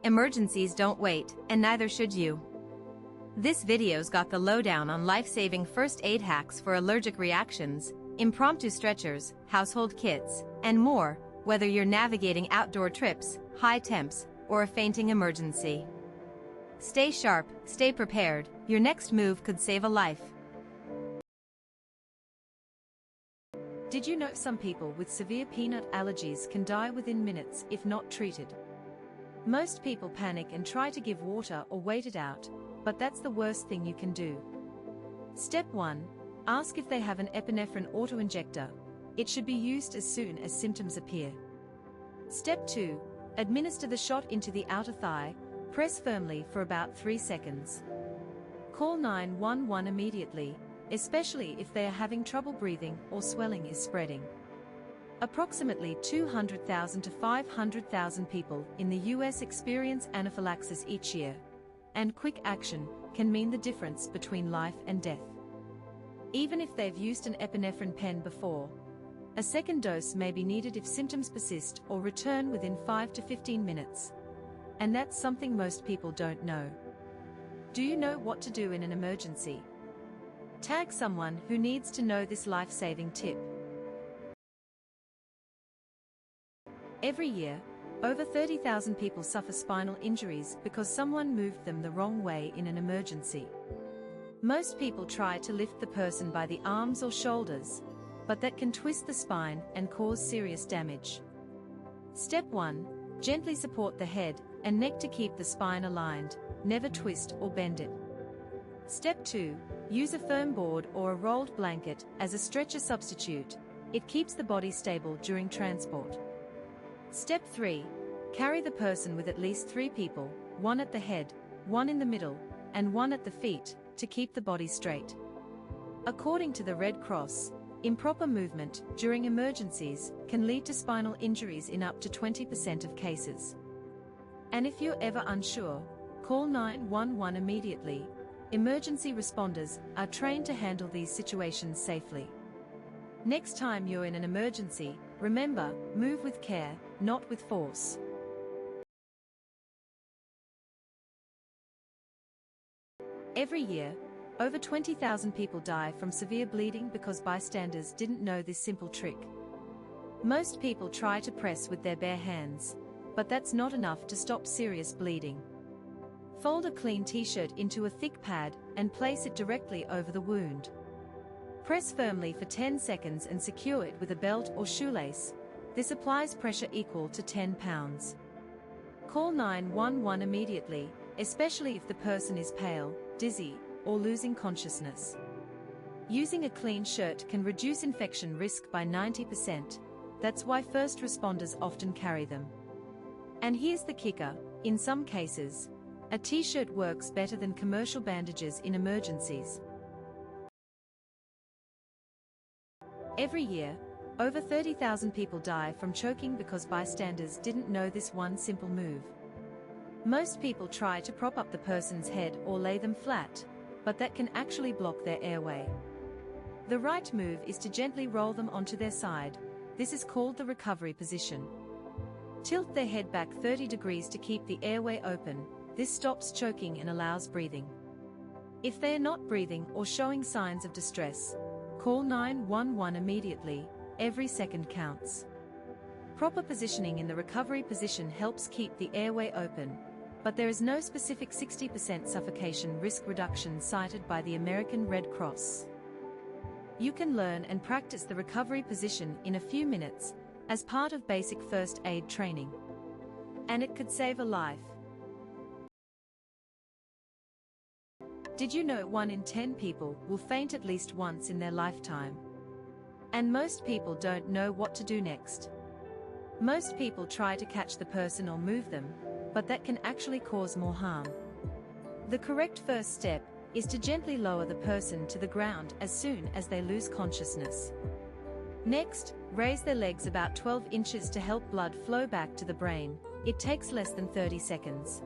Emergencies don't wait, and neither should you. This video's got the lowdown on life-saving first aid hacks for allergic reactions, impromptu stretchers, household kits, and more, whether you're navigating outdoor trips, high temps, or a fainting emergency. Stay sharp, stay prepared, your next move could save a life. Did you know some people with severe peanut allergies can die within minutes if not treated? Most people panic and try to give water or wait it out, but that's the worst thing you can do. Step 1. Ask if they have an epinephrine autoinjector. It should be used as soon as symptoms appear. Step 2. Administer the shot into the outer thigh. Press firmly for about 3 seconds. Call 911 immediately, especially if they are having trouble breathing or swelling is spreading. Approximately 200,000 to 500,000 people in the US experience anaphylaxis each year, and quick action can mean the difference between life and death. Even if they've used an epinephrine pen before, a second dose may be needed if symptoms persist or return within 5 to 15 minutes. And that's something most people don't know. Do you know what to do in an emergency? Tag someone who needs to know this life-saving tip. Every year, over 30,000 people suffer spinal injuries because someone moved them the wrong way in an emergency. Most people try to lift the person by the arms or shoulders, but that can twist the spine and cause serious damage. Step 1. Gently support the head and neck to keep the spine aligned, never twist or bend it. Step 2. Use a firm board or a rolled blanket as a stretcher substitute. It keeps the body stable during transport. Step 3. Carry the person with at least 3 people, one at the head, one in the middle, and one at the feet, to keep the body straight. According to the Red Cross, improper movement during emergencies can lead to spinal injuries in up to 20% of cases. And if you're ever unsure, call 911 immediately. Emergency responders are trained to handle these situations safely. Next time you're in an emergency, remember, move with care, not with force. Every year, over 20,000 people die from severe bleeding because bystanders didn't know this simple trick. Most people try to press with their bare hands, but that's not enough to stop serious bleeding. Fold a clean t-shirt into a thick pad and place it directly over the wound. Press firmly for 10 seconds and secure it with a belt or shoelace. This applies pressure equal to 10 pounds. Call 911 immediately, especially if the person is pale, dizzy, or losing consciousness. Using a clean shirt can reduce infection risk by 90%. That's why first responders often carry them. And here's the kicker, in some cases, a t-shirt works better than commercial bandages in emergencies. Every year, over 30,000 people die from choking because bystanders didn't know this one simple move. Most people try to prop up the person's head or lay them flat, but that can actually block their airway. The right move is to gently roll them onto their side. This is called the recovery position. Tilt their head back 30 degrees to keep the airway open. This stops choking and allows breathing. If they are not breathing or showing signs of distress, call 911 immediately. Every second counts. Proper positioning in the recovery position helps keep the airway open, but there is no specific 60% suffocation risk reduction cited by the American Red Cross. You can learn and practice the recovery position in a few minutes as part of basic first aid training. And it could save a life. Did you know 1 in 10 people will faint at least once in their lifetime? And most people don't know what to do next. Most people try to catch the person or move them, but that can actually cause more harm. The correct first step is to gently lower the person to the ground as soon as they lose consciousness. Next, raise their legs about 12 inches to help blood flow back to the brain. It takes less than 30 seconds.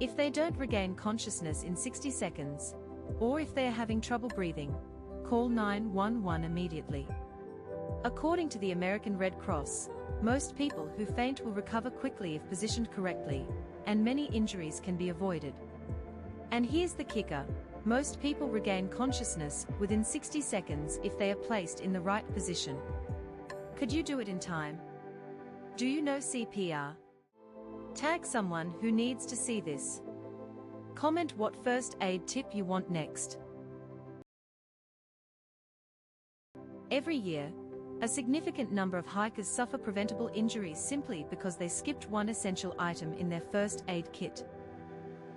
If they don't regain consciousness in 60 seconds, or if they are having trouble breathing, call 911 immediately. According to the American Red Cross, most people who faint will recover quickly if positioned correctly, and many injuries can be avoided. And here's the kicker: most people regain consciousness within 60 seconds if they are placed in the right position. Could you do it in time? Do you know CPR? Tag someone who needs to see this. Comment what first aid tip you want next. Every year, a significant number of hikers suffer preventable injuries simply because they skipped one essential item in their first aid kit.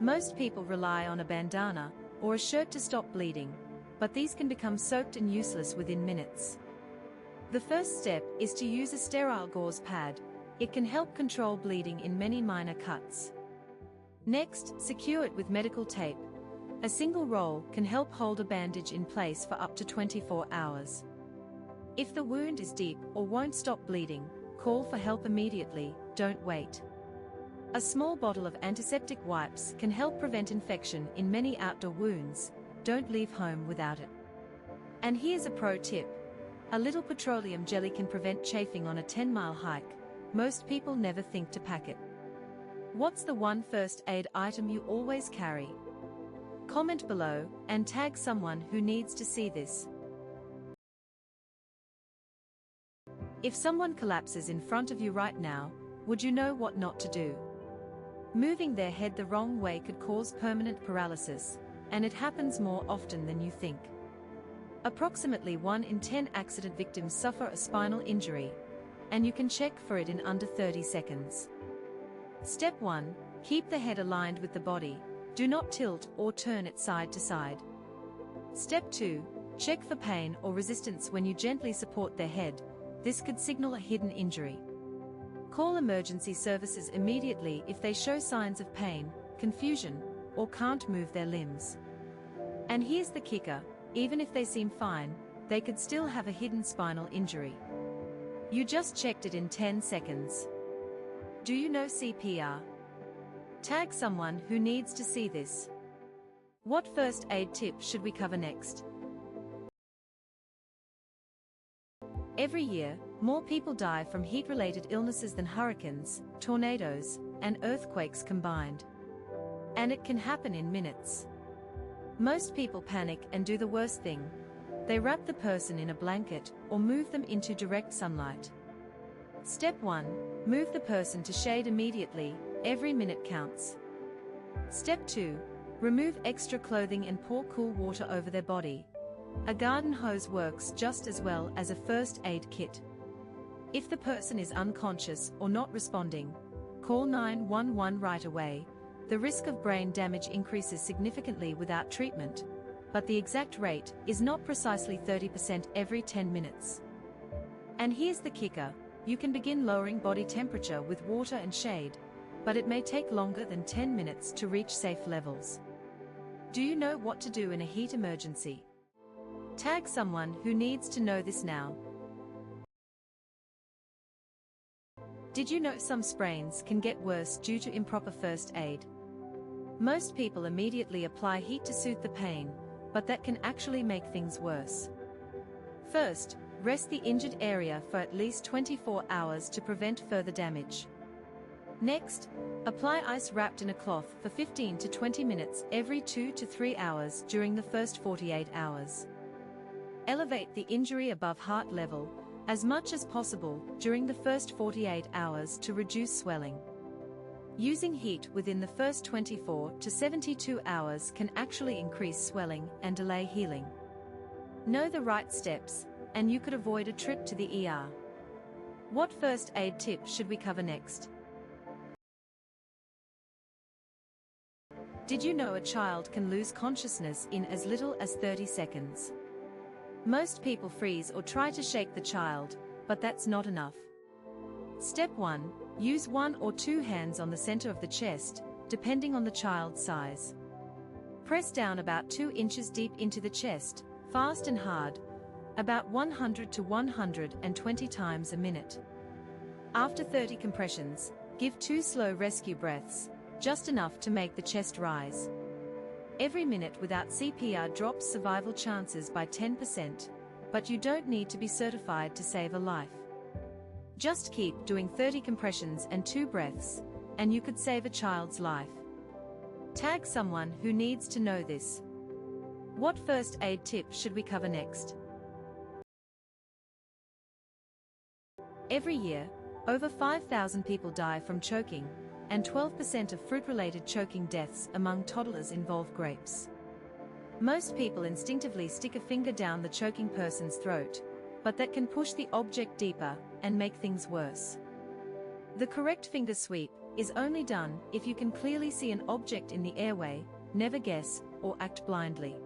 Most people rely on a bandana or a shirt to stop bleeding, but these can become soaked and useless within minutes. The first step is to use a sterile gauze pad. It can help control bleeding in many minor cuts. Next, secure it with medical tape. A single roll can help hold a bandage in place for up to 24 hours. If the wound is deep or won't stop bleeding, call for help immediately, don't wait. A small bottle of antiseptic wipes can help prevent infection in many outdoor wounds. Don't leave home without it. And here's a pro tip. A little petroleum jelly can prevent chafing on a 10-mile hike. Most people never think to pack it. What's the one first aid item you always carry? Comment below and tag someone who needs to see this. If someone collapses in front of you right now, would you know what not to do? Moving their head the wrong way could cause permanent paralysis, and it happens more often than you think. Approximately 1 in 10 accident victims suffer a spinal injury, and you can check for it in under 30 seconds. Step 1. Keep the head aligned with the body. Do not tilt or turn it side to side. Step 2. Check for pain or resistance when you gently support their head. This could signal a hidden injury. Call emergency services immediately if they show signs of pain, confusion, or can't move their limbs. And here's the kicker: even if they seem fine, they could still have a hidden spinal injury. You just checked it in 10 seconds. Do you know CPR? Tag someone who needs to see this. What first aid tip should we cover next? Every year, more people die from heat-related illnesses than hurricanes, tornadoes, and earthquakes combined. And it can happen in minutes. Most people panic and do the worst thing. They wrap the person in a blanket or move them into direct sunlight. Step 1. Move the person to shade immediately. Every minute counts. Step 2. Remove extra clothing and pour cool water over their body. A garden hose works just as well as a first aid kit. If the person is unconscious or not responding, call 911 right away. The risk of brain damage increases significantly without treatment, but the exact rate is not precisely 30% every 10 minutes. And here's the kicker: you can begin lowering body temperature with water and shade, but it may take longer than 10 minutes to reach safe levels. Do you know what to do in a heat emergency? Tag someone who needs to know this now. Did you know some sprains can get worse due to improper first aid? Most people immediately apply heat to soothe the pain, but that can actually make things worse. First, rest the injured area for at least 24 hours to prevent further damage. Next, apply ice wrapped in a cloth for 15 to 20 minutes every 2 to 3 hours during the first 48 hours. Elevate the injury above heart level as much as possible during the first 48 hours to reduce swelling. Using heat within the first 24 to 72 hours can actually increase swelling and delay healing. Know the right steps, and you could avoid a trip to the ER. What first aid tip should we cover next? Did you know a child can lose consciousness in as little as 30 seconds? Most people freeze or try to shake the child, but that's not enough. Step 1. Use 1 or 2 hands on the center of the chest, depending on the child's size. Press down about 2 inches deep into the chest, fast and hard, about 100 to 120 times a minute. After 30 compressions, give 2 slow rescue breaths, just enough to make the chest rise. Every minute without CPR drops survival chances by 10%, but you don't need to be certified to save a life. Just keep doing 30 compressions and 2 breaths. and you could save a child's life. Tag someone who needs to know this. What first aid tip should we cover next? Every year, over 5,000 people die from choking, and 12% of fruit-related choking deaths among toddlers involve grapes. Most people instinctively stick a finger down the choking person's throat, but that can push the object deeper and make things worse. The correct finger sweep is only done if you can clearly see an object in the airway, never guess or act blindly.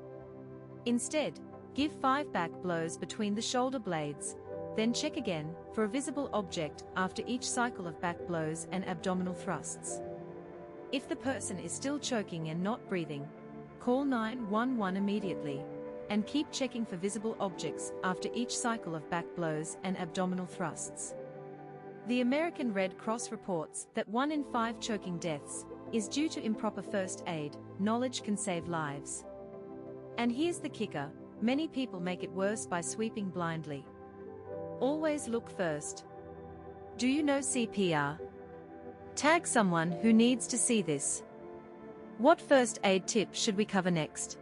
Instead, give 5 back blows between the shoulder blades, then check again for a visible object after each cycle of back blows and abdominal thrusts. If the person is still choking and not breathing, call 911 immediately, and keep checking for visible objects after each cycle of back blows and abdominal thrusts. The American Red Cross reports that 1 in 5 choking deaths is due to improper first aid. Knowledge can save lives. And here's the kicker: many people make it worse by sweeping blindly. Always look first. Do you know CPR? Tag someone who needs to see this. What first aid tip should we cover next?